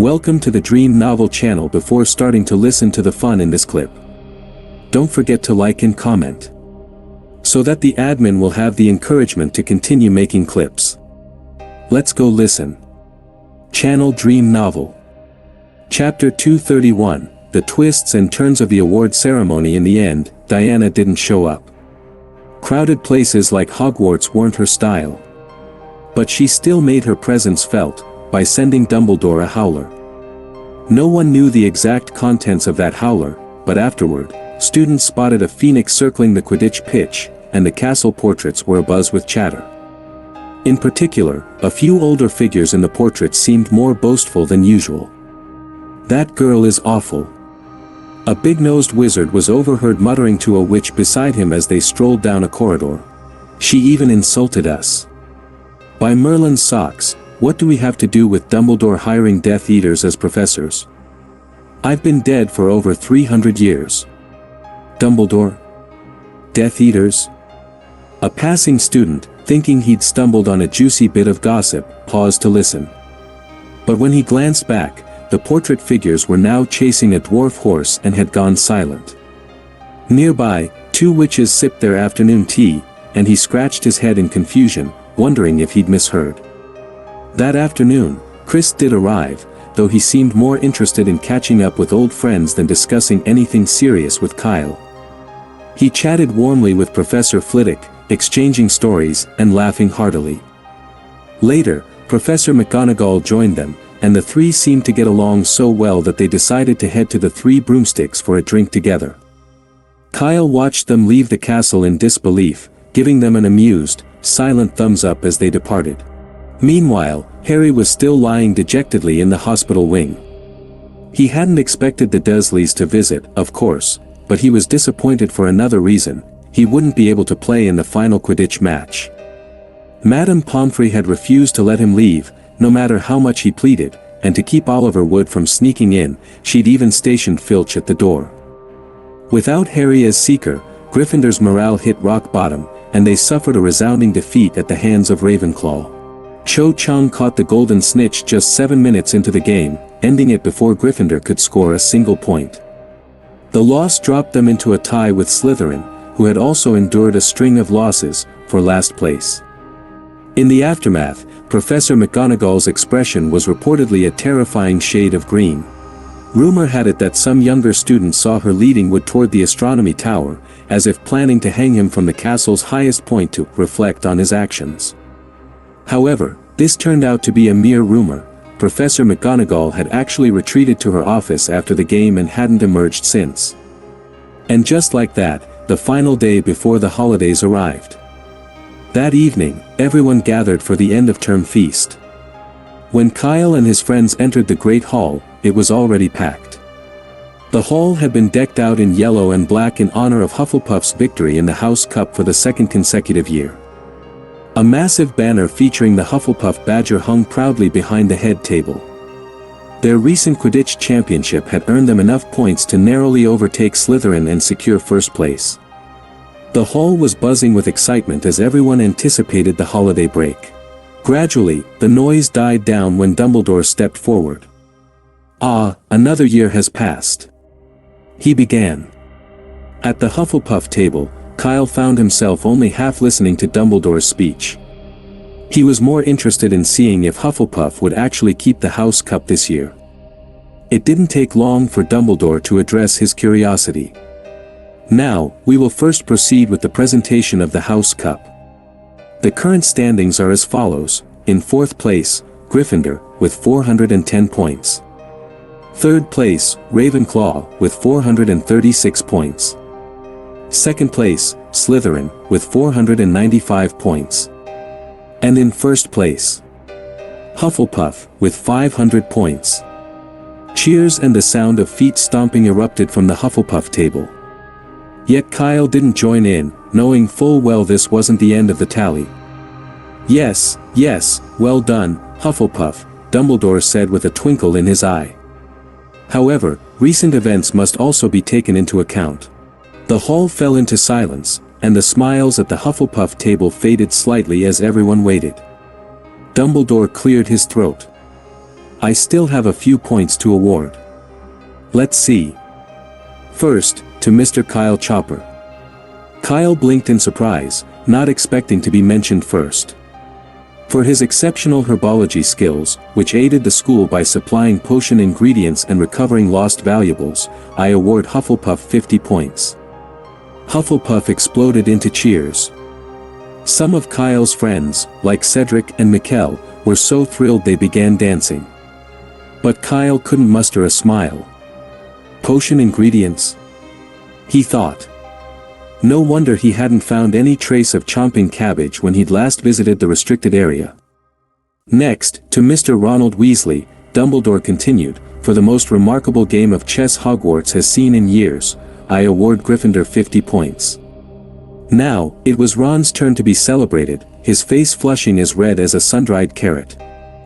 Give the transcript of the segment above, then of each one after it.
Welcome to the Dream Novel channel. Before starting to listen to the fun in this clip, don't forget to like and comment, so that the admin will have the encouragement to continue making clips. Let's go listen. Channel Dream Novel. Chapter 231, The Twists and Turns of the Award Ceremony. In the end, Diana didn't show up. Crowded places like Hogwarts weren't her style. But she still made her presence felt, by sending Dumbledore a howler. No one knew the exact contents of that howler, but afterward, students spotted a phoenix circling the Quidditch pitch, and the castle portraits were abuzz with chatter. In particular, a few older figures in the portraits seemed more boastful than usual. "That girl is awful." A big-nosed wizard was overheard muttering to a witch beside him as they strolled down a corridor. "She even insulted us." By Merlin's socks, what do we have to do with Dumbledore hiring Death Eaters as professors? I've been dead for over 300 years. Dumbledore? Death Eaters? A passing student, thinking he'd stumbled on a juicy bit of gossip, paused to listen. But when he glanced back, the portrait figures were now chasing a dwarf horse and had gone silent. Nearby, two witches sipped their afternoon tea, and he scratched his head in confusion, wondering if he'd misheard. That afternoon, Chris did arrive, though he seemed more interested in catching up with old friends than discussing anything serious with Kyle. He chatted warmly with Professor Flitwick, exchanging stories and laughing heartily. Later, Professor McGonagall joined them, and the three seemed to get along so well that they decided to head to the Three Broomsticks for a drink together. Kyle watched them leave the castle in disbelief, giving them an amused, silent thumbs up as they departed. Meanwhile, Harry was still lying dejectedly in the hospital wing. He hadn't expected the Dursleys to visit, of course, but he was disappointed for another reason: he wouldn't be able to play in the final Quidditch match. Madame Pomfrey had refused to let him leave, no matter how much he pleaded, and to keep Oliver Wood from sneaking in, she'd even stationed Filch at the door. Without Harry as seeker, Gryffindor's morale hit rock bottom, and they suffered a resounding defeat at the hands of Ravenclaw. Cho Chang caught the golden snitch just 7 minutes into the game, ending it before Gryffindor could score a single point. The loss dropped them into a tie with Slytherin, who had also endured a string of losses, for last place. In the aftermath, Professor McGonagall's expression was reportedly a terrifying shade of green. Rumor had it that some younger students saw her leading Wood toward the astronomy tower, as if planning to hang him from the castle's highest point to reflect on his actions. However, this turned out to be a mere rumor. Professor McGonagall had actually retreated to her office after the game and hadn't emerged since. And just like that, the final day before the holidays arrived. That evening, everyone gathered for the end-of-term feast. When Kyle and his friends entered the Great Hall, it was already packed. The hall had been decked out in yellow and black in honor of Hufflepuff's victory in the House Cup for the second consecutive year. A massive banner featuring the Hufflepuff badger hung proudly behind the head table. Their recent Quidditch championship had earned them enough points to narrowly overtake Slytherin and secure first place. The hall was buzzing with excitement as everyone anticipated the holiday break. Gradually, the noise died down when Dumbledore stepped forward. "Ah, another year has passed," he began. At the Hufflepuff table, Kyle found himself only half listening to Dumbledore's speech. He was more interested in seeing if Hufflepuff would actually keep the House Cup this year. It didn't take long for Dumbledore to address his curiosity. "Now, we will first proceed with the presentation of the House Cup. The current standings are as follows: in 4th place, Gryffindor, with 410 points. 3rd place, Ravenclaw, with 436 points. 2nd place, Slytherin, with 495 points. And in 1st place, Hufflepuff, with 500 points. Cheers and the sound of feet stomping erupted from the Hufflepuff table. Yet Kyle didn't join in, knowing full well this wasn't the end of the tally. Yes, well done, Hufflepuff, Dumbledore said with a twinkle in his eye. However, recent events must also be taken into account. The hall fell into silence, and the smiles at the Hufflepuff table faded slightly as everyone waited. Dumbledore cleared his throat. I still have a few points to award. Let's see. First, to Mr. Kyle Chopper. Kyle blinked in surprise, not expecting to be mentioned first. For his exceptional herbology skills, which aided the school by supplying potion ingredients and recovering lost valuables, I award Hufflepuff 50 points. Hufflepuff exploded into cheers. Some of Kyle's friends, like Cedric and Mikkel, were so thrilled they began dancing. But Kyle couldn't muster a smile. Potion ingredients? He thought. No wonder he hadn't found any trace of chomping cabbage when he'd last visited the restricted area. Next, to Mr. Ronald Weasley, Dumbledore continued, for the most remarkable game of chess Hogwarts has seen in years, I award Gryffindor 50 points. Now, it was Ron's turn to be celebrated, his face flushing as red as a sun-dried carrot.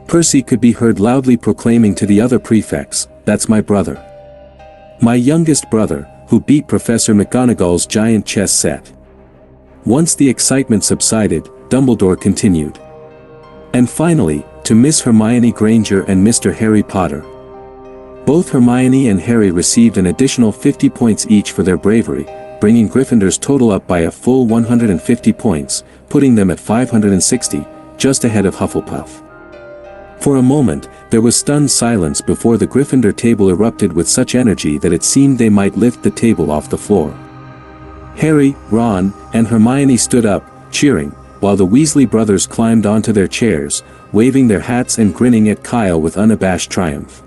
Percy could be heard loudly proclaiming to the other prefects, "That's my brother. My youngest brother, who beat Professor McGonagall's giant chess set." Once the excitement subsided, Dumbledore continued. And finally, to Miss Hermione Granger and Mr. Harry Potter. Both Hermione and Harry received an additional 50 points each for their bravery, bringing Gryffindor's total up by a full 150 points, putting them at 560, just ahead of Hufflepuff. For a moment, there was stunned silence before the Gryffindor table erupted with such energy that it seemed they might lift the table off the floor. Harry, Ron, and Hermione stood up, cheering, while the Weasley brothers climbed onto their chairs, waving their hats and grinning at Kyle with unabashed triumph.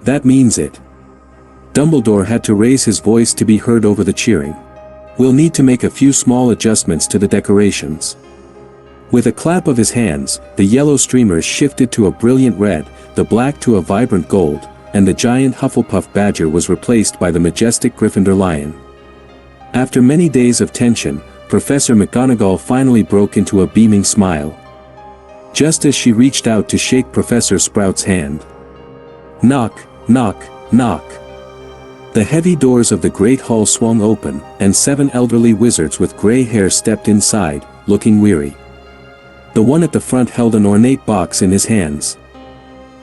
That means it. Dumbledore had to raise his voice to be heard over the cheering. We'll need to make a few small adjustments to the decorations. With a clap of his hands, the yellow streamers shifted to a brilliant red, the black to a vibrant gold, and the giant Hufflepuff badger was replaced by the majestic Gryffindor lion. After many days of tension, Professor McGonagall finally broke into a beaming smile. Just as she reached out to shake Professor Sprout's hand. Knock, knock, knock. The heavy doors of the great hall swung open, and 7 elderly wizards with gray hair stepped inside, looking weary. The one at the front held an ornate box in his hands.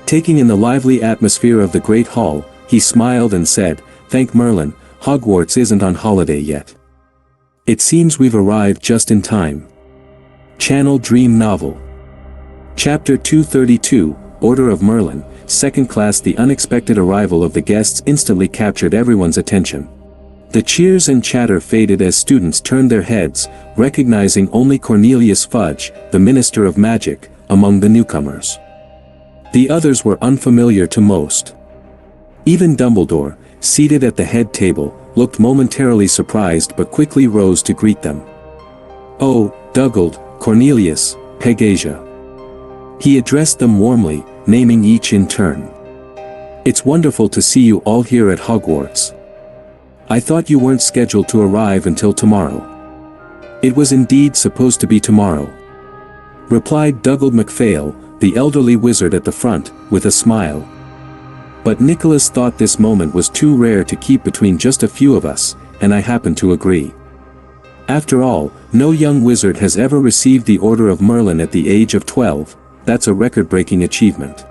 Taking in the lively atmosphere of the great hall, he smiled and said, "Thank Merlin, Hogwarts isn't on holiday yet. It seems we've arrived just in time." Channel Dream Novel. Chapter 232, Order of Merlin, Second Class. The unexpected arrival of the guests instantly captured everyone's attention. The cheers and chatter faded as students turned their heads, recognizing only Cornelius Fudge, the Minister of Magic, among the newcomers. The others were unfamiliar to most. Even Dumbledore, seated at the head table, looked momentarily surprised but quickly rose to greet them. "Oh, Dugald, Cornelius, Pegasia." He addressed them warmly, naming each in turn. "It's wonderful to see you all here at Hogwarts. I thought you weren't scheduled to arrive until tomorrow." "It was indeed supposed to be tomorrow," replied Dugald MacPhail, the elderly wizard at the front, with a smile. "But Nicholas thought this moment was too rare to keep between just a few of us, and I happen to agree. After all, no young wizard has ever received the Order of Merlin at the age of 12, that's a record-breaking achievement."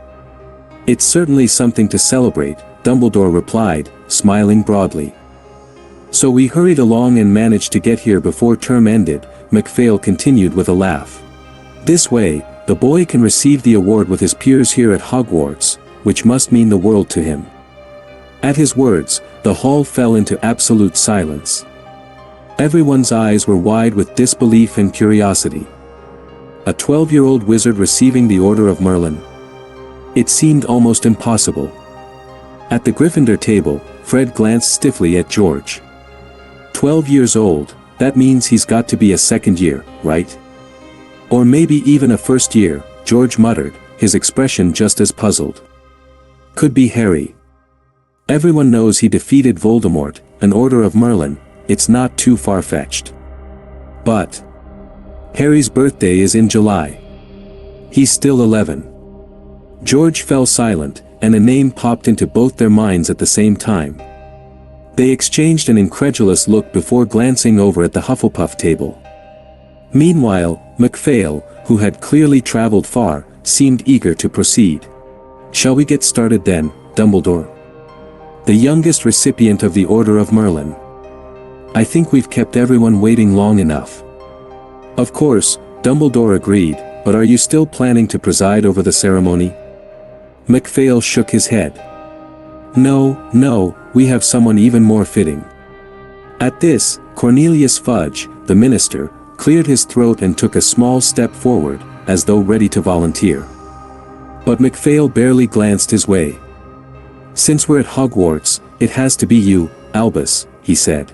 "It's certainly something to celebrate," Dumbledore replied, smiling broadly. "So we hurried along and managed to get here before term ended," MacPhail continued with a laugh. "This way, the boy can receive the award with his peers here at Hogwarts, which must mean the world to him." At his words, the hall fell into absolute silence. Everyone's eyes were wide with disbelief and curiosity. A 12-year-old wizard receiving the Order of Merlin? It seemed almost impossible. At the Gryffindor table, Fred glanced stiffly at George. 12 years old, that means he's got to be a second year, right? Or maybe even a first year, George muttered, his expression just as puzzled. Could be Harry. Everyone knows he defeated Voldemort, an Order of Merlin, it's not too far-fetched. But Harry's birthday is in July. He's still 11. George fell silent, and a name popped into both their minds at the same time. They exchanged an incredulous look before glancing over at the Hufflepuff table. Meanwhile, MacPhail, who had clearly traveled far, seemed eager to proceed. Shall we get started then, Dumbledore? The youngest recipient of the Order of Merlin. I think we've kept everyone waiting long enough. Of course, Dumbledore agreed, but are you still planning to preside over the ceremony? McPhail shook his head. No, we have someone even more fitting. At this, Cornelius Fudge, the minister, cleared his throat and took a small step forward, as though ready to volunteer. But McPhail barely glanced his way. Since we're at Hogwarts, it has to be you, Albus, he said.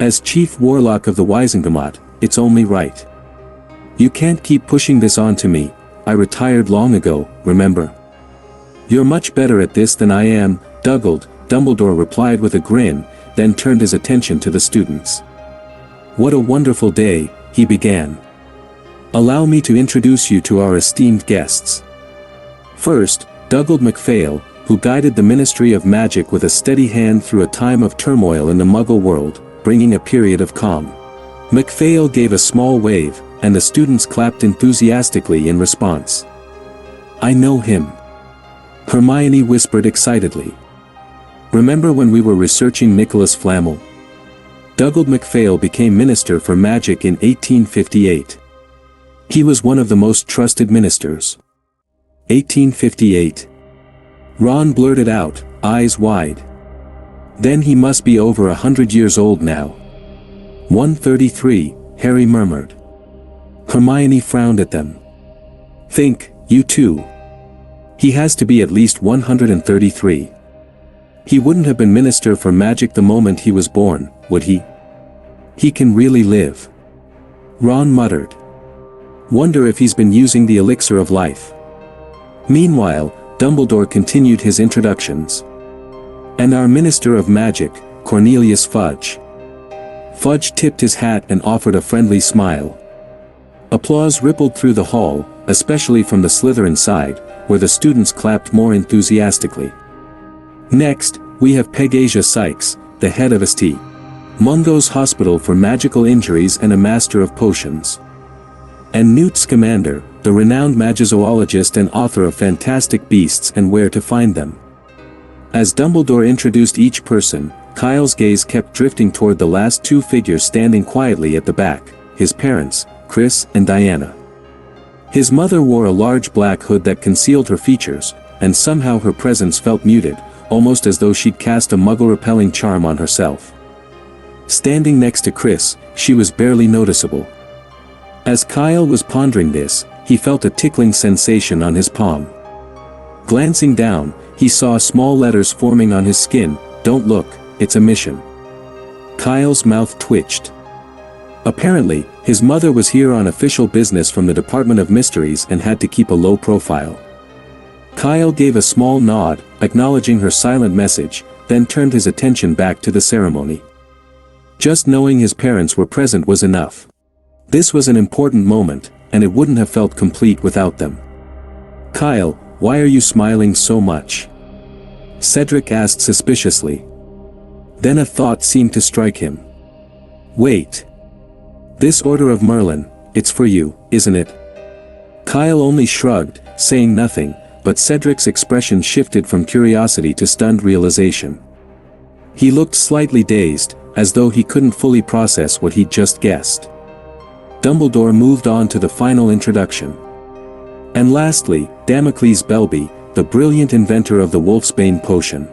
As chief warlock of the Wisengamot, it's only right. You can't keep pushing this on to me, I retired long ago, remember? You're much better at this than I am, Dumbledore replied with a grin, then turned his attention to the students. What a wonderful day, he began. Allow me to introduce you to our esteemed guests. First, Dougald MacPhail, who guided the Ministry of Magic with a steady hand through a time of turmoil in the Muggle world, bringing a period of calm. MacPhail gave a small wave, and the students clapped enthusiastically in response. I know him. Hermione whispered excitedly. Remember when we were researching Nicholas Flamel? Dougald MacPhail became Minister for Magic in 1858. He was one of the most trusted ministers. 1858. Ron blurted out, eyes wide. Then he must be over 100 years old now. 133, Harry murmured. Hermione frowned at them. Think, you too. He has to be at least 133. He wouldn't have been Minister for Magic the moment he was born, would he? He can really live. Ron muttered. Wonder if he's been using the elixir of life. Meanwhile, Dumbledore continued his introductions. And our Minister of Magic, Cornelius Fudge. Fudge tipped his hat and offered a friendly smile. Applause rippled through the hall, especially from the Slytherin side, where the students clapped more enthusiastically. Next, we have Pegasia Sykes, the head of St. Mungo's Hospital for Magical Injuries and a Master of Potions. And Newt Scamander, the renowned magizoologist and author of Fantastic Beasts and Where to Find Them. As Dumbledore introduced each person, Kyle's gaze kept drifting toward the last two figures standing quietly at the back, his parents, Chris and Diana. His mother wore a large black hood that concealed her features, and somehow her presence felt muted, almost as though she'd cast a muggle-repelling charm on herself. Standing next to Chris, she was barely noticeable. As Kyle was pondering this, he felt a tickling sensation on his palm. Glancing down, he saw small letters forming on his skin, "Don't look, it's a mission." Kyle's mouth twitched. Apparently, his mother was here on official business from the Department of Mysteries and had to keep a low profile. Kyle gave a small nod, acknowledging her silent message, then turned his attention back to the ceremony. Just knowing his parents were present was enough. This was an important moment, and it wouldn't have felt complete without them. Kyle, why are you smiling so much? Cedric asked suspiciously. Then a thought seemed to strike him. Wait. This Order of Merlin, it's for you, isn't it? Kyle only shrugged, saying nothing, but Cedric's expression shifted from curiosity to stunned realization. He looked slightly dazed, as though he couldn't fully process what he'd just guessed. Dumbledore moved on to the final introduction. And lastly, Damocles Belby, the brilliant inventor of the Wolfsbane potion.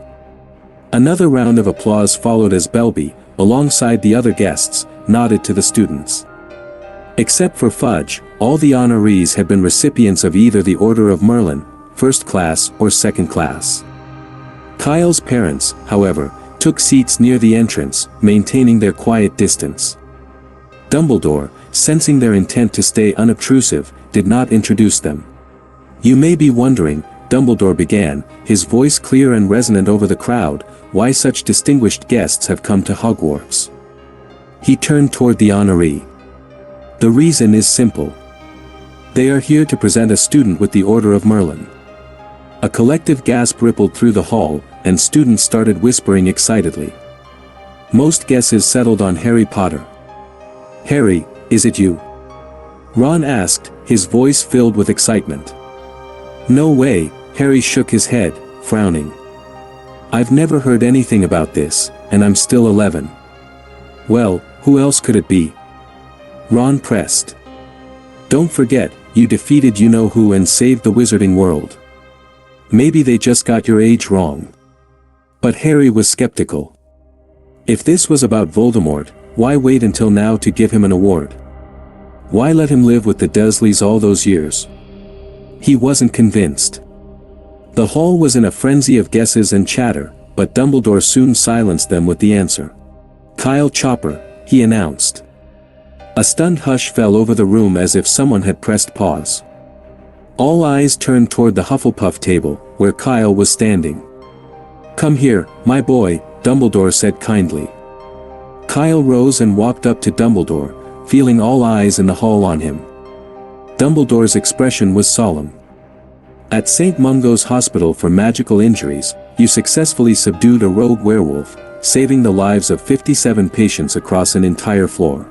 Another round of applause followed as Belby, alongside the other guests, nodded to the students. Except for Fudge, all the honorees had been recipients of either the Order of Merlin, first class or second class. Kyle's parents, however, took seats near the entrance, maintaining their quiet distance. Dumbledore, sensing their intent to stay unobtrusive, did not introduce them. You may be wondering, Dumbledore began, his voice clear and resonant over the crowd, why such distinguished guests have come to Hogwarts. He turned toward the honoree. The reason is simple. They are here to present a student with the Order of Merlin. A collective gasp rippled through the hall, and students started whispering excitedly. Most guesses settled on Harry Potter. Harry, is it you? Ron asked, his voice filled with excitement. No way, Harry shook his head, frowning. I've never heard anything about this, and I'm still 11. Well, who else could it be? Ron pressed. Don't forget, you defeated you-know-who and saved the wizarding world. Maybe they just got your age wrong. But Harry was skeptical. If this was about Voldemort, why wait until now to give him an award? Why let him live with the Dursleys all those years? He wasn't convinced. The hall was in a frenzy of guesses and chatter, but Dumbledore soon silenced them with the answer. Kyle Chopper, he announced. A stunned hush fell over the room as if someone had pressed pause. All eyes turned toward the Hufflepuff table, where Kyle was standing. Come here, my boy, Dumbledore said kindly. Kyle rose and walked up to Dumbledore, feeling all eyes in the hall on him. Dumbledore's expression was solemn. At St. Mungo's Hospital for Magical Injuries, you successfully subdued a rogue werewolf, saving the lives of 57 patients across an entire floor.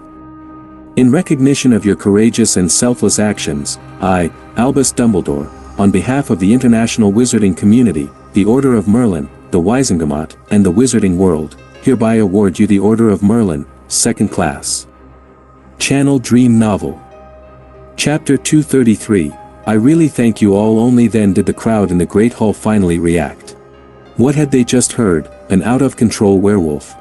In recognition of your courageous and selfless actions, I, Albus Dumbledore, on behalf of the international wizarding community, the Order of Merlin, the Wizengamot, and the wizarding world, hereby award you the Order of Merlin, 2nd class. Channel Dream Novel. Chapter 233, I really thank you all. Only then did the crowd in the Great Hall finally react. What had they just heard? An out-of-control werewolf.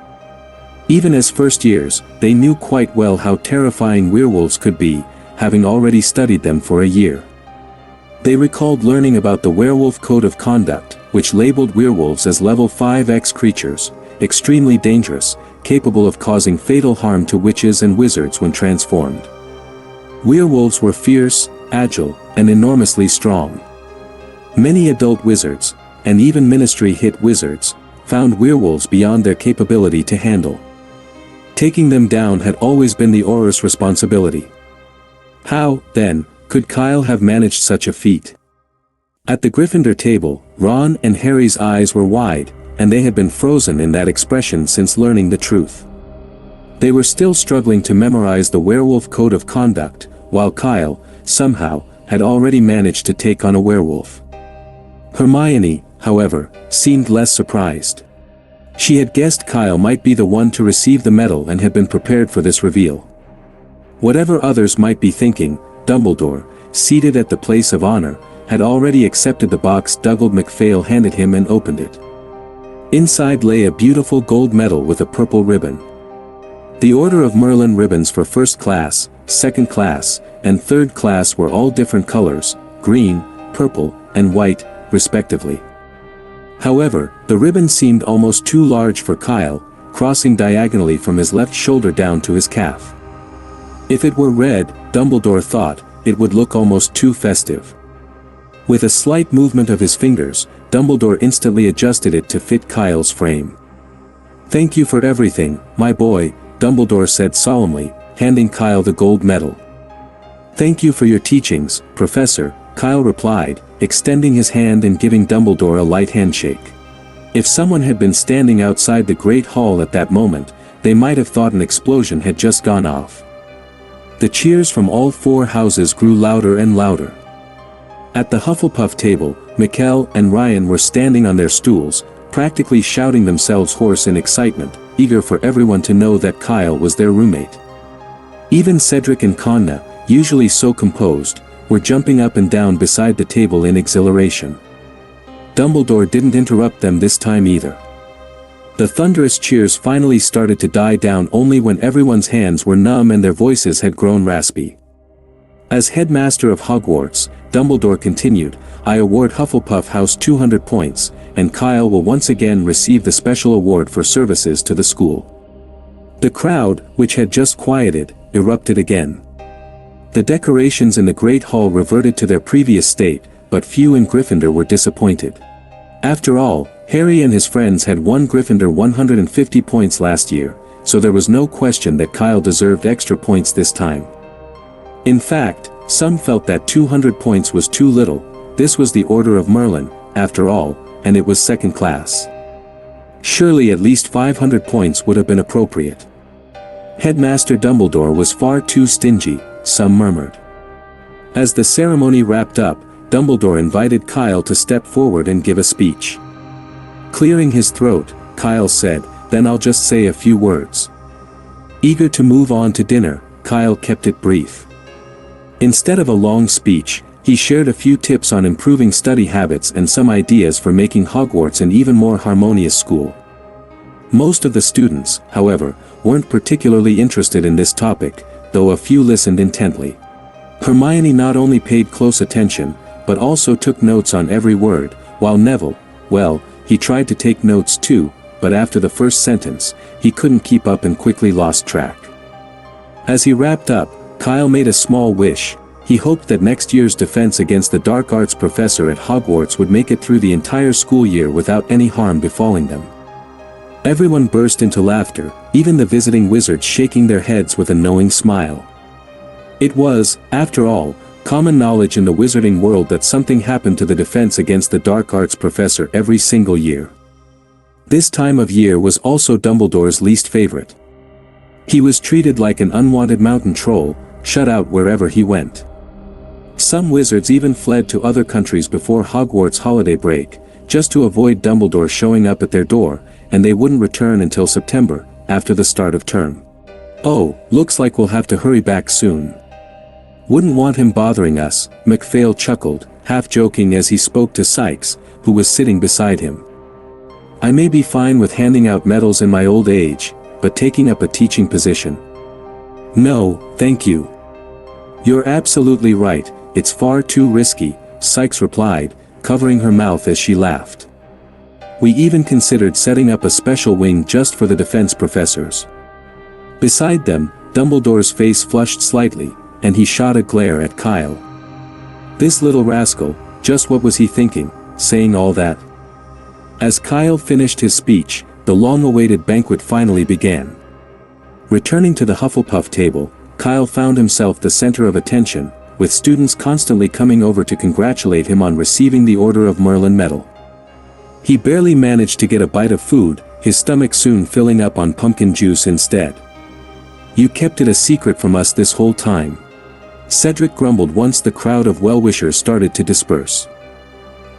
Even as first years, they knew quite well how terrifying werewolves could be, having already studied them for a year. They recalled learning about the Werewolf Code of Conduct, which labeled werewolves as level 5X creatures, extremely dangerous, capable of causing fatal harm to witches and wizards when transformed. Werewolves were fierce, agile, and enormously strong. Many adult wizards, and even ministry-hit wizards, found werewolves beyond their capability to handle. Taking them down had always been the Auror's responsibility. How, then, could Kyle have managed such a feat? At the Gryffindor table, Ron and Harry's eyes were wide, and they had been frozen in that expression since learning the truth. They were still struggling to memorize the Werewolf Code of Conduct, while Kyle, somehow, had already managed to take on a werewolf. Hermione, however, seemed less surprised. She had guessed Kyle might be the one to receive the medal and had been prepared for this reveal. Whatever others might be thinking, Dumbledore, seated at the place of honor, had already accepted the box Dougald MacPhail handed him and opened it. Inside lay a beautiful gold medal with a purple ribbon. The Order of Merlin ribbons for 1st class, 2nd class, and 3rd class were all different colors, green, purple, and white, respectively. However, the ribbon seemed almost too large for Kyle, crossing diagonally from his left shoulder down to his calf. If it were red, Dumbledore thought, it would look almost too festive. With a slight movement of his fingers, Dumbledore instantly adjusted it to fit Kyle's frame. Thank you for everything, my boy, Dumbledore said solemnly, handing Kyle the gold medal. Thank you for your teachings, Professor, Kyle replied, extending his hand and giving Dumbledore a light handshake. If someone had been standing outside the Great Hall at that moment, they might have thought an explosion had just gone off. The cheers from all 4 houses grew louder and louder. At the Hufflepuff table, Mikkel and Ryan were standing on their stools, practically shouting themselves hoarse in excitement, eager for everyone to know that Kyle was their roommate. Even Cedric and Conna, usually so composed, were jumping up and down beside the table in exhilaration. Dumbledore didn't interrupt them this time either. The thunderous cheers finally started to die down only when everyone's hands were numb and their voices had grown raspy. As headmaster of Hogwarts, Dumbledore continued, I award Hufflepuff House 200 points, and Kyle will once again receive the special award for services to the school. The crowd, which had just quieted, erupted again. The decorations in the Great Hall reverted to their previous state, but few in Gryffindor were disappointed. After all, Harry and his friends had won Gryffindor 150 points last year, so there was no question that Kyle deserved extra points this time. In fact, some felt that 200 points was too little. This was the Order of Merlin, after all, and it was 2nd class. Surely at least 500 points would have been appropriate. Headmaster Dumbledore was far too stingy, some murmured. As the ceremony wrapped up, Dumbledore invited Kyle to step forward and give a speech. Clearing his throat, Kyle said, "Then I'll just say a few words." Eager to move on to dinner, Kyle kept it brief. Instead of a long speech, he shared a few tips on improving study habits and some ideas for making Hogwarts an even more harmonious school. Most of the students, however, weren't particularly interested in this topic, though a few listened intently. Hermione not only paid close attention, but also took notes on every word, while Neville, well, he tried to take notes too, but after the first sentence, he couldn't keep up and quickly lost track. As he wrapped up, Kyle made a small wish. He hoped that next year's defense against the dark arts professor at Hogwarts would make it through the entire school year without any harm befalling them. Everyone burst into laughter, even the visiting wizards shaking their heads with a knowing smile. It was, after all, common knowledge in the wizarding world that something happened to the defense against the dark arts professor every single year. This time of year was also Dumbledore's least favorite. He was treated like an unwanted mountain troll, shut out wherever he went. Some wizards even fled to other countries before Hogwarts' holiday break, just to avoid Dumbledore showing up at their door, and they wouldn't return until September, after the start of term. "Oh, looks like we'll have to hurry back soon. Wouldn't want him bothering us," McPhail chuckled, half joking as he spoke to Sykes, who was sitting beside him. "I may be fine with handing out medals in my old age, but taking up a teaching position? No, thank you." "You're absolutely right, it's far too risky," Sykes replied, covering her mouth as she laughed. "We even considered setting up a special wing just for the defense professors." Beside them, Dumbledore's face flushed slightly, and he shot a glare at Kyle. This little rascal, just what was he thinking, saying all that? As Kyle finished his speech, the long-awaited banquet finally began. Returning to the Hufflepuff table, Kyle found himself the center of attention, with students constantly coming over to congratulate him on receiving the Order of Merlin medal. He barely managed to get a bite of food, his stomach soon filling up on pumpkin juice instead. "You kept it a secret from us this whole time," Cedric grumbled once the crowd of well-wishers started to disperse.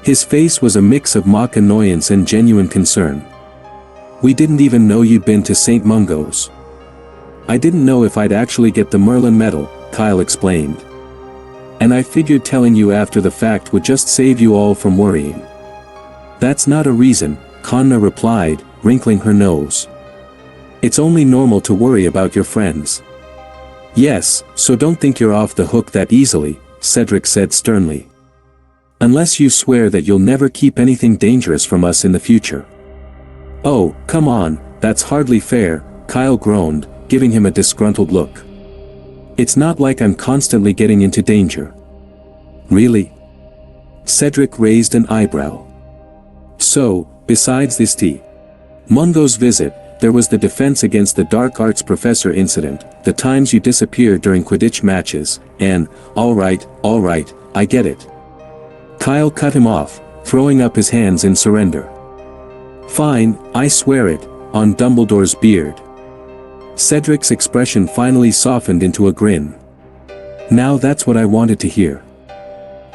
His face was a mix of mock annoyance and genuine concern. "We didn't even know you'd been to St. Mungo's." "I didn't know if I'd actually get the Merlin medal," Kyle explained. "And I figured telling you after the fact would just save you all from worrying." "That's not a reason," Conna replied, wrinkling her nose. "It's only normal to worry about your friends." "Yes, so don't think you're off the hook that easily," Cedric said sternly. "Unless you swear that you'll never keep anything dangerous from us in the future." "Oh, come on, that's hardly fair," Kyle groaned, giving him a disgruntled look. "It's not like I'm constantly getting into danger." "Really?" Cedric raised an eyebrow. "So, besides this Mungo's visit, there was the defense against the dark arts professor incident, the times you disappeared during Quidditch matches, and, all right, I get it." Kyle cut him off, throwing up his hands in surrender. "Fine, I swear it, on Dumbledore's beard." Cedric's expression finally softened into a grin. "Now that's what I wanted to hear."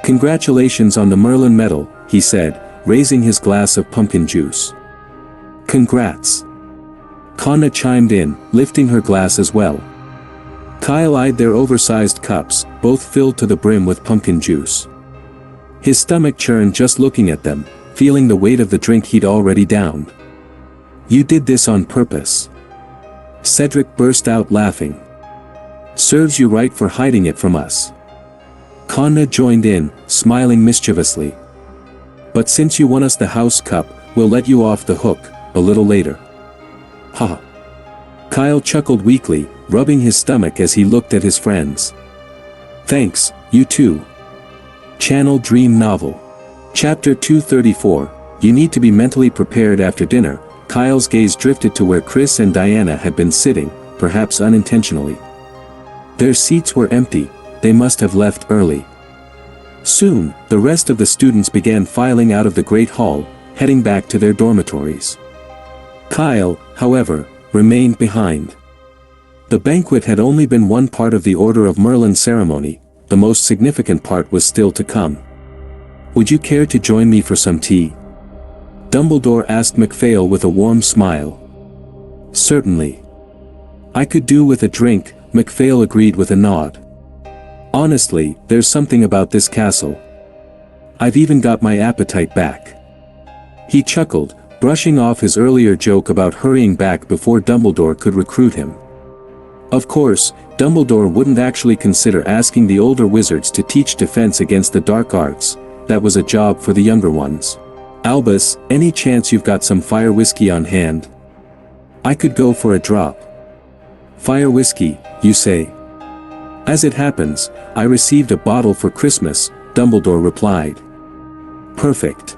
"Congratulations on the Merlin medal," he said, raising his glass of pumpkin juice. "Congrats." Conna chimed in, lifting her glass as well. Kyle eyed their oversized cups, both filled to the brim with pumpkin juice. His stomach churned just looking at them, feeling the weight of the drink he'd already downed. "You did this on purpose." Cedric burst out laughing. "Serves you right for hiding it from us." Conna joined in, smiling mischievously. "But since you won us the house cup, we'll let you off the hook, a little later." "Ha." Kyle chuckled weakly, rubbing his stomach as he looked at his friends. "Thanks, you too." Channel Dream Novel. Chapter 234, You Need to Be Mentally Prepared After Dinner. Kyle's gaze drifted to where Chris and Diana had been sitting, perhaps unintentionally. Their seats were empty, they must have left early. Soon, the rest of the students began filing out of the Great Hall, heading back to their dormitories. Kyle, however, remained behind. The banquet had only been one part of the Order of Merlin ceremony, the most significant part was still to come. Would you care to join me for some tea? Dumbledore asked McPhail with a warm smile. Certainly. I could do with a drink, McPhail agreed with a nod. Honestly, there's something about this castle. I've even got my appetite back. He chuckled, brushing off his earlier joke about hurrying back before Dumbledore could recruit him. Of course, Dumbledore wouldn't actually consider asking the older wizards to teach defense against the dark arts. That was a job for the younger ones. Albus, any chance you've got some fire whiskey on hand? I could go for a drop. Fire whiskey, you say? As it happens, I received a bottle for Christmas, Dumbledore replied. Perfect.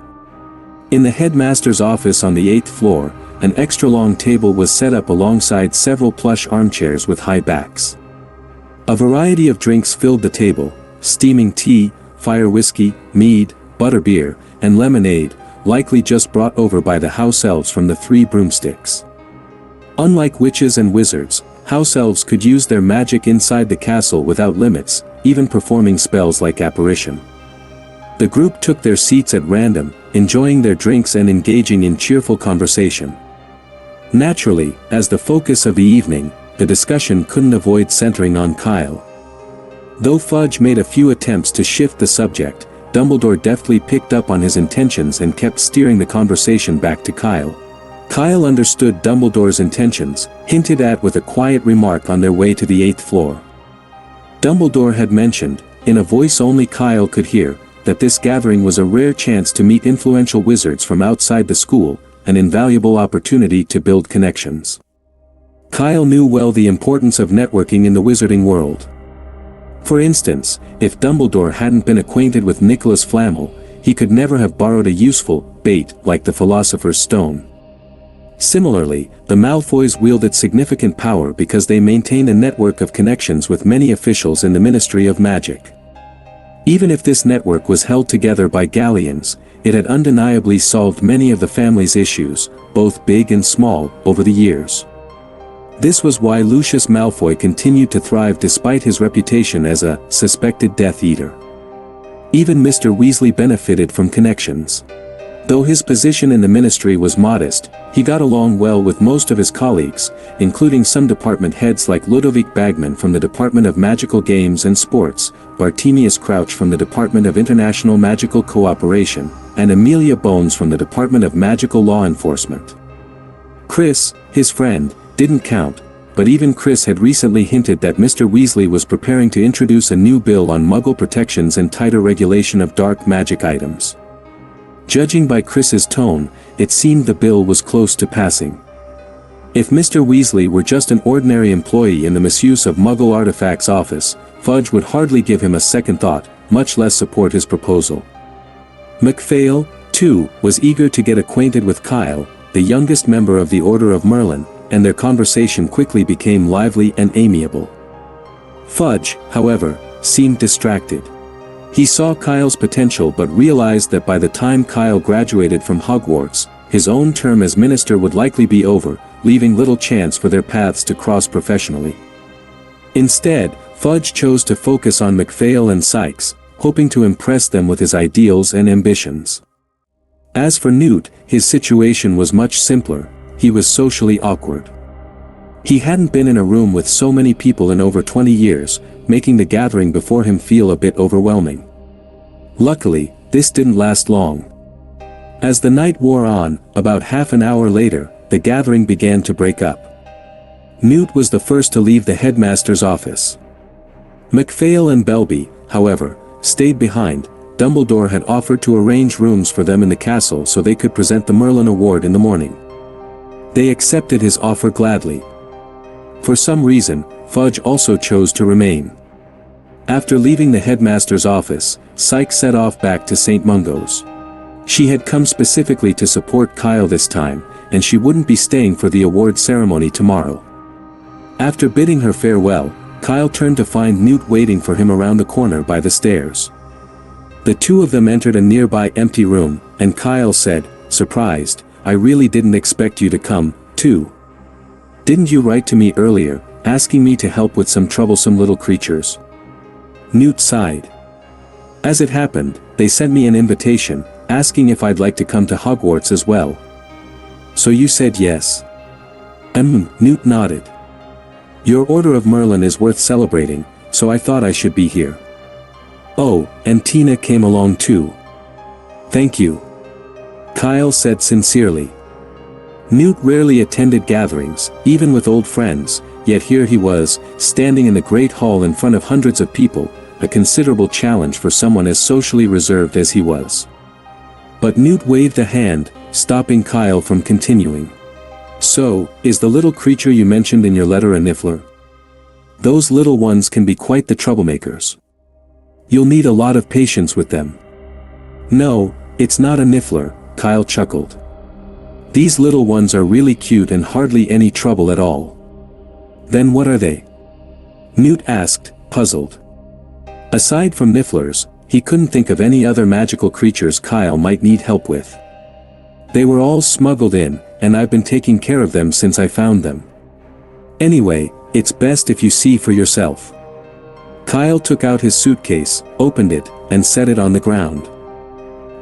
In the headmaster's office on the 8th floor, an extra-long table was set up alongside several plush armchairs with high backs. A variety of drinks filled the table: steaming tea, fire whiskey, mead, butterbeer, and lemonade, likely just brought over by the house elves from the Three Broomsticks. Unlike witches and wizards, house elves could use their magic inside the castle without limits, even performing spells like apparition. The group took their seats at random, enjoying their drinks and engaging in cheerful conversation. Naturally, as the focus of the evening, the discussion couldn't avoid centering on Kyle. Though Fudge made a few attempts to shift the subject, Dumbledore deftly picked up on his intentions and kept steering the conversation back to Kyle. Kyle understood Dumbledore's intentions, hinted at with a quiet remark on their way to the 8th floor. Dumbledore had mentioned, in a voice only Kyle could hear, that this gathering was a rare chance to meet influential wizards from outside the school, an invaluable opportunity to build connections. Kyle knew well the importance of networking in the wizarding world. For instance, if Dumbledore hadn't been acquainted with Nicholas Flamel, he could never have borrowed a useful bait like the Philosopher's Stone. Similarly, the Malfoys wielded significant power because they maintained a network of connections with many officials in the Ministry of Magic. Even if this network was held together by Galleons, it had undeniably solved many of the family's issues, both big and small, over the years. This was why Lucius Malfoy continued to thrive despite his reputation as a suspected Death Eater. Even Mr. Weasley benefited from connections. Though his position in the ministry was modest, he got along well with most of his colleagues, including some department heads like Ludovic Bagman from the Department of Magical Games and Sports, Bartemius Crouch from the Department of International Magical Cooperation, and Amelia Bones from the Department of Magical Law Enforcement. Chris, his friend, didn't count, but even Chris had recently hinted that Mr. Weasley was preparing to introduce a new bill on Muggle protections and tighter regulation of dark magic items. Judging by Chris's tone, it seemed the bill was close to passing. If Mr. Weasley were just an ordinary employee in the misuse of Muggle artifacts office, Fudge would hardly give him a second thought, much less support his proposal. McPhail, too, was eager to get acquainted with Kyle, the youngest member of the Order of Merlin, and their conversation quickly became lively and amiable. Fudge, however, seemed distracted. He saw Kyle's potential but realized that by the time Kyle graduated from Hogwarts, his own term as minister would likely be over, leaving little chance for their paths to cross professionally. Instead, Fudge chose to focus on McPhail and Sykes, hoping to impress them with his ideals and ambitions. As for Newt, his situation was much simpler. He was socially awkward. He hadn't been in a room with so many people in over 20 years, making the gathering before him feel a bit overwhelming. Luckily, this didn't last long. As the night wore on, about half an hour later, the gathering began to break up. Newt was the first to leave the headmaster's office. McPhail and Belby, however, stayed behind. Dumbledore had offered to arrange rooms for them in the castle so they could present the Merlin Award in the morning. They accepted his offer gladly. For some reason, Fudge also chose to remain. After leaving the headmaster's office, Sykes set off back to St. Mungo's. She had come specifically to support Kyle this time, and she wouldn't be staying for the award ceremony tomorrow. After bidding her farewell, Kyle turned to find Newt waiting for him around the corner by the stairs. The two of them entered a nearby empty room, and Kyle said, surprised, "I really didn't expect you to come, too. Didn't you write to me earlier, asking me to help with some troublesome little creatures?" Newt sighed. As it happened, they sent me an invitation, asking if I'd like to come to Hogwarts as well. So you said yes? Newt nodded. Your Order of Merlin is worth celebrating, so I thought I should be here. Oh, and Tina came along too. Thank you, Kyle said sincerely. Newt rarely attended gatherings, even with old friends, yet here he was, standing in the great hall in front of hundreds of people, a considerable challenge for someone as socially reserved as he was. But Newt waved a hand, stopping Kyle from continuing. So, is the little creature you mentioned in your letter a niffler? Those little ones can be quite the troublemakers. You'll need a lot of patience with them. No, it's not a niffler, Kyle chuckled. These little ones are really cute and hardly any trouble at all. Then what are they? Newt asked, puzzled. Aside from nifflers, he couldn't think of any other magical creatures Kyle might need help with. They were all smuggled in, and I've been taking care of them since I found them. Anyway, it's best if you see for yourself. Kyle took out his suitcase, opened it, and set it on the ground.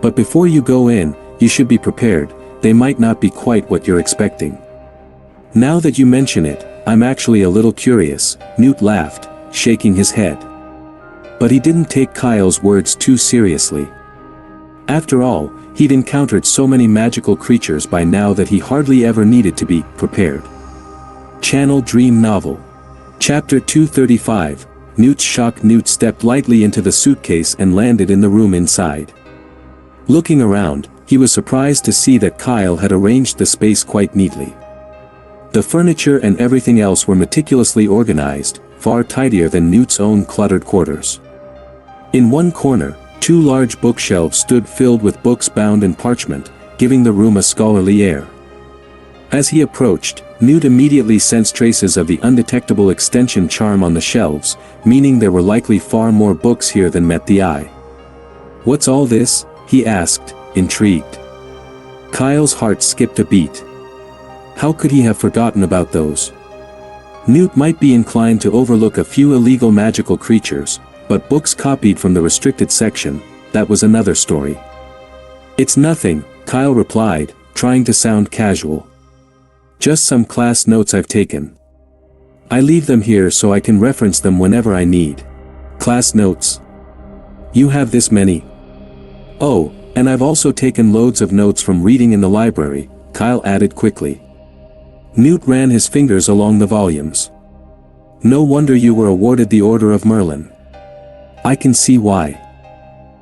But before you go in, you should be prepared, they might not be quite what you're expecting. Now that you mention it, I'm actually a little curious, Newt laughed, shaking his head. But he didn't take Kyle's words too seriously. After all, he'd encountered so many magical creatures by now that he hardly ever needed to be prepared. Channel Dream Novel. Chapter 235, Newt's Shock. Newt stepped lightly into the suitcase and landed in the room inside. Looking around, he was surprised to see that Kyle had arranged the space quite neatly. The furniture and everything else were meticulously organized, far tidier than Newt's own cluttered quarters. In one corner, 2 large bookshelves stood filled with books bound in parchment, giving the room a scholarly air. As he approached, Newt immediately sensed traces of the undetectable extension charm on the shelves, meaning there were likely far more books here than met the eye. What's all this? He asked, intrigued. Kyle's heart skipped a beat. How could he have forgotten about those? Newt might be inclined to overlook a few illegal magical creatures, but books copied from the restricted section, that was another story. It's nothing, Kyle replied, trying to sound casual. Just some class notes I've taken. I leave them here so I can reference them whenever I need. Class notes? You have this many? Oh, and I've also taken loads of notes from reading in the library, Kyle added quickly. Newt ran his fingers along the volumes. No wonder you were awarded the Order of Merlin. I can see why.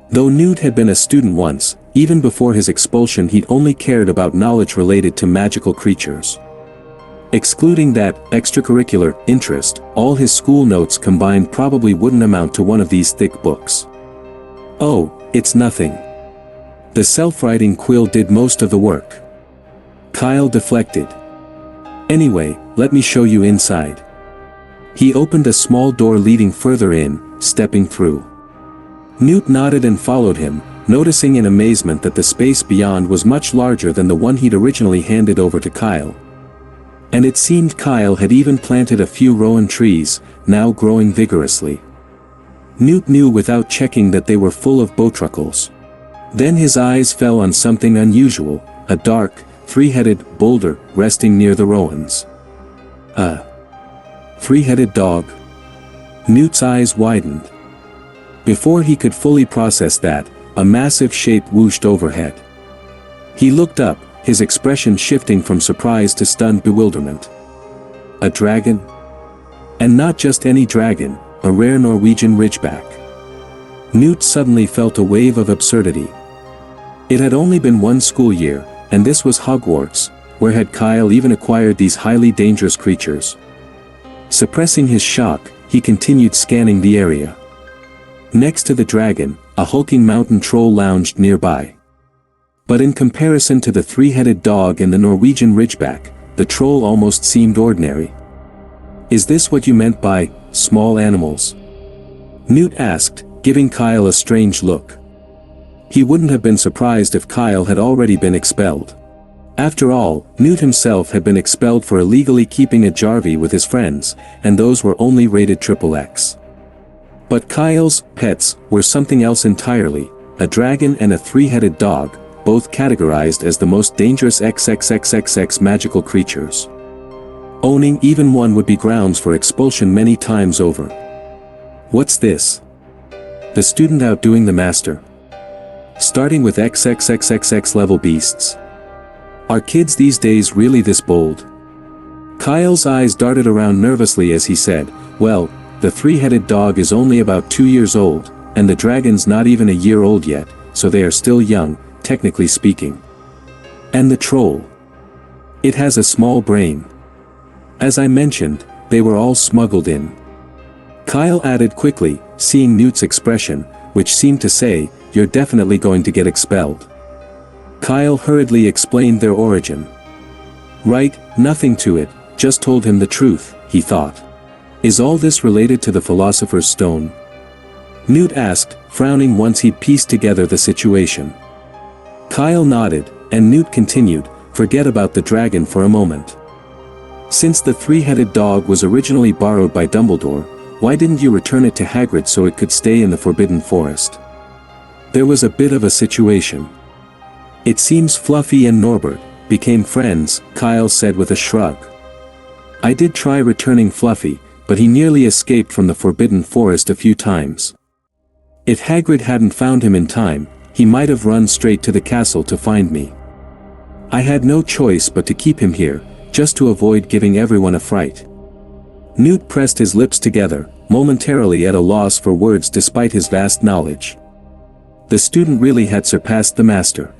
Though Newt had been a student once, even before his expulsion he'd only cared about knowledge related to magical creatures. Excluding that extracurricular interest, all his school notes combined probably wouldn't amount to one of these thick books. Oh, it's nothing. The self-writing quill did most of the work. Kyle deflected. Anyway, let me show you inside. He opened a small door leading further in, stepping through. Newt nodded and followed him, noticing in amazement that the space beyond was much larger than the one he'd originally handed over to Kyle. And it seemed Kyle had even planted a few rowan trees, now growing vigorously. Newt knew without checking that they were full of bowtruckles. Then his eyes fell on something unusual, a dark, 3-headed boulder resting near the rowans. A 3-headed dog? Newt's eyes widened. Before he could fully process that, a massive shape whooshed overhead. He looked up, his expression shifting from surprise to stunned bewilderment. A dragon? And not just any dragon, a rare Norwegian ridgeback. Newt suddenly felt a wave of absurdity. It had only been one school year, and this was Hogwarts, where had Kyle even acquired these highly dangerous creatures? Suppressing his shock, he continued scanning the area. Next to the dragon, a hulking mountain troll lounged nearby. But in comparison to the 3-headed dog and the Norwegian ridgeback, the troll almost seemed ordinary. Is this what you meant by small animals? Newt asked, giving Kyle a strange look. He wouldn't have been surprised if Kyle had already been expelled. After all, Newt himself had been expelled for illegally keeping a jarvey with his friends, and those were only rated XXX. But Kyle's pets were something else entirely, a dragon and a three-headed dog, both categorized as the most dangerous XXXXX magical creatures. Owning even one would be grounds for expulsion many times over. What's this? The student outdoing the master. Starting with XXXXX level beasts. Are kids these days really this bold? Kyle's eyes darted around nervously as he said, well, the three-headed dog is only about 2 years old, and the dragon's not even a year old yet, so they are still young, technically speaking. And the troll. It has a small brain. As I mentioned, they were all smuggled in. Kyle added quickly, seeing Newt's expression, which seemed to say, you're definitely going to get expelled. Kyle hurriedly explained their origin. Right, nothing to it, just told him the truth, he thought. Is all this related to the Philosopher's Stone? Newt asked, frowning once he'd pieced together the situation. Kyle nodded, and Newt continued, forget about the dragon for a moment. Since the three-headed dog was originally borrowed by Dumbledore, why didn't you return it to Hagrid so it could stay in the Forbidden Forest? There was a bit of a situation. It seems Fluffy and Norbert became friends, Kyle said with a shrug. I did try returning Fluffy, but he nearly escaped from the Forbidden Forest a few times. If Hagrid hadn't found him in time, he might have run straight to the castle to find me. I had no choice but to keep him here, just to avoid giving everyone a fright. Newt pressed his lips together, momentarily at a loss for words despite his vast knowledge. The student really had surpassed the master.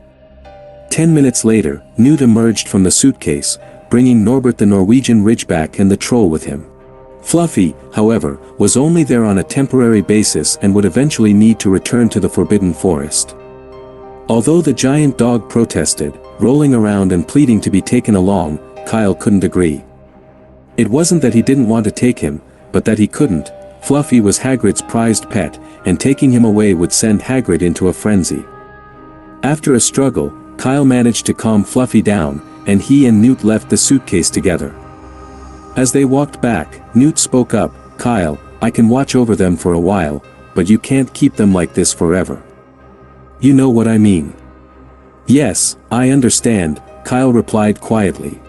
10 minutes later, Newt emerged from the suitcase, bringing Norbert the Norwegian Ridgeback and the troll with him. Fluffy, however, was only there on a temporary basis and would eventually need to return to the Forbidden Forest. Although the giant dog protested, rolling around and pleading to be taken along, Kyle couldn't agree. It wasn't that he didn't want to take him, but that he couldn't. Fluffy was Hagrid's prized pet, and taking him away would send Hagrid into a frenzy. After a struggle, Kyle managed to calm Fluffy down, and he and Newt left the suitcase together. As they walked back, Newt spoke up, Kyle, I can watch over them for a while, but you can't keep them like this forever. You know what I mean. Yes, I understand, Kyle replied quietly.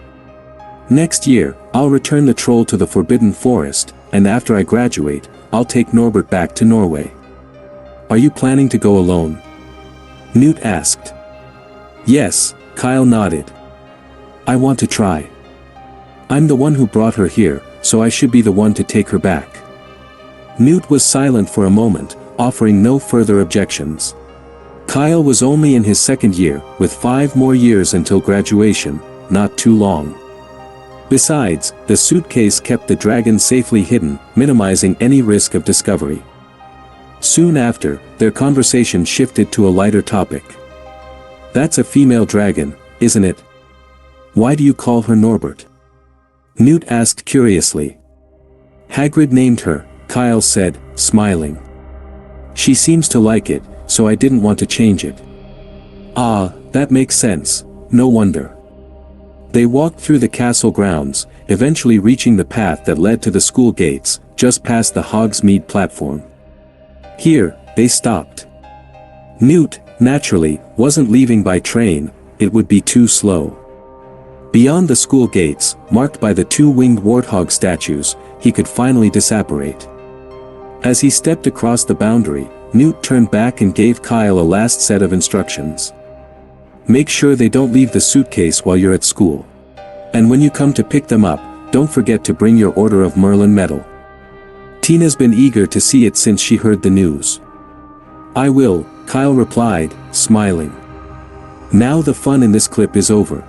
Next year, I'll return the troll to the Forbidden Forest, and after I graduate, I'll take Norbert back to Norway. Are you planning to go alone? Newt asked. Yes, Kyle nodded. I want to try. I'm the one who brought her here, so I should be the one to take her back. Newt was silent for a moment, offering no further objections. Kyle was only in his second year, with 5 more years until graduation, not too long. Besides, the suitcase kept the dragon safely hidden, minimizing any risk of discovery. Soon after, their conversation shifted to a lighter topic. That's a female dragon, isn't it? Why do you call her Norbert? Newt asked curiously. Hagrid named her, Kyle said, smiling. She seems to like it, so I didn't want to change it. Ah, that makes sense, no wonder. They walked through the castle grounds, eventually reaching the path that led to the school gates, just past the Hogsmeade platform. Here, they stopped. Newt, naturally, wasn't leaving by train, it would be too slow. Beyond the school gates, marked by the 2-winged warthog statues, he could finally disapparate. As he stepped across the boundary, Newt turned back and gave Kyle a last set of instructions. Make sure they don't leave the suitcase while you're at school. And when you come to pick them up, don't forget to bring your Order of Merlin medal. Tina's been eager to see it since she heard the news. I will, Kyle replied, smiling. Now the fun in this clip is over.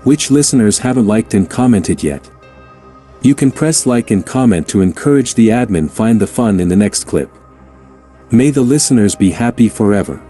Which listeners haven't liked and commented yet? You can press like and comment to encourage the admin find the fun in the next clip. May the listeners be happy forever.